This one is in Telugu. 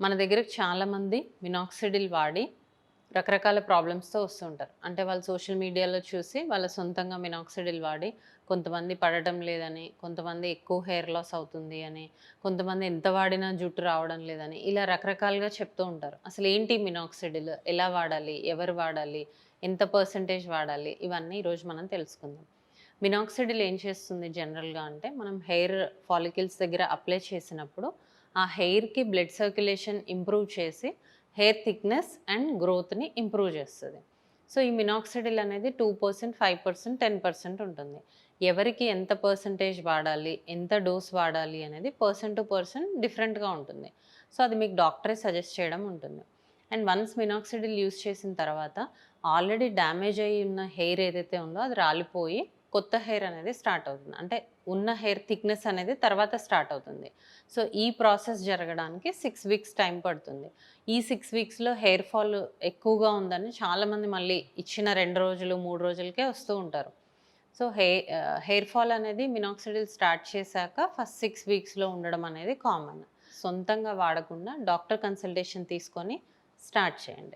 మన దగ్గరకు చాలామంది మినాక్సిడిల్ వాడి రకరకాల ప్రాబ్లమ్స్‌తో వస్తుంటారు. అంటే వాళ్ళు సోషల్ మీడియాలో చూసి వాళ్ళ సొంతంగా మినాక్సిడిల్ వాడి కొంతమంది పడటం లేదని, కొంతమంది ఎక్కువ హెయిర్ లాస్ అవుతుంది అని, కొంతమంది ఎంత వాడినా జుట్టు రావడం లేదని, ఇలా రకరకాలుగా చెప్తూ ఉంటారు. అసలేంటి మినాక్సిడిల్? ఎలా వాడాలి? ఎవరు వాడాలి? ఎంత పర్సెంటేజ్ వాడాలి? ఇవన్నీ ఈరోజు మనం తెలుసుకుందాం. మినాక్సిడిల్ ఏం చేస్తుంది జనరల్‌గా అంటే, మనం హెయిర్ ఫాలికల్స్ దగ్గర అప్లై చేసినప్పుడు, ఆ హెయిర్‌కి బ్లడ్ సర్క్యులేషన్ ఇంప్రూవ్ చేసి, హెయిర్ థిక్‌నెస్ అండ్ గ్రోత్‌ని ఇంప్రూవ్ చేస్తది. సో, ఈ మినాక్సిడిల్ అనేది 2%, 5%, 10% ఉంటుంది. ఎవరికి ఎంత పర్సెంటేజ్ వాడాలి, ఎంత డోస్ వాడాలి అనేది పర్సన్ టు పర్సన్ డిఫరెంట్‌గా ఉంటుంది. సో, అది మీకు డాక్టరే సజెస్ట్ చేయడం ఉంటుంది. అండ్ వన్స్ మినాక్సిడిల్ యూజ్ చేసిన తర్వాత, ఆల్రెడీ డ్యామేజ్ అయ్యి ఉన్న హెయిర్ ఏదైతే ఉందో అది రాలిపోయి కొత్త హెయిర్ అనేది స్టార్ట్ అవుతుంది. అంటే ఉన్న హెయిర్ థిక్‌నెస్ అనేది తర్వాత స్టార్ట్ అవుతుంది. సో, ఈ ప్రాసెస్ జరగడానికి 6 వీక్స్ టైం పడుతుంది. ఈ 6 వీక్స్‌లో హెయిర్ ఫాల్ ఎక్కువగా ఉందని చాలామంది మళ్ళీ ఇచ్చిన 2 రోజులు, 3 రోజులకే వస్తూ ఉంటారు. సో, హెయిర్ ఫాల్ అనేది మినాక్సిడిల్ స్టార్ట్ చేశాక ఫస్ట్ 6 వీక్స్‌లో ఉండడం అనేది కామన్. సొంతంగా వాడకుండా డాక్టర్ కన్సల్టేషన్ తీసుకొని స్టార్ట్ చేయండి.